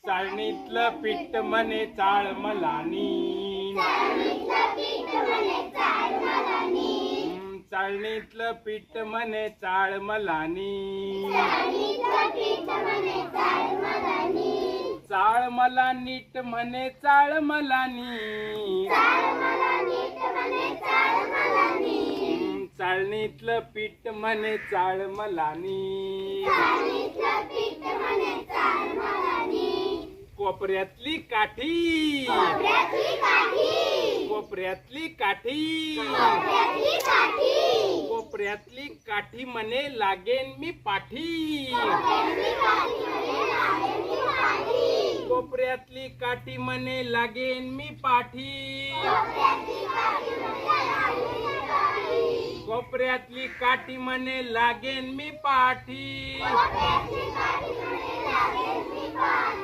चाळणीतलं पीठ म्हणे चाळ मलानी, चाळणीतलं पीठ म्हणे चाळ मलानी, चाळ मला नीट म्हणे चाळ मलानी, चाळणीतलं पीठ म्हणे चाळ मलानी, कोपऱ्यातली काठी, कोपऱ्यातली काठी, कोपऱ्यातली काठी म्हणे लागेन मी पाठी, कोपऱ्यातली काठी म्हणे लागेन मी पाठी, कोपऱ्यातली काठी म्हणे लागेन मी पाठी.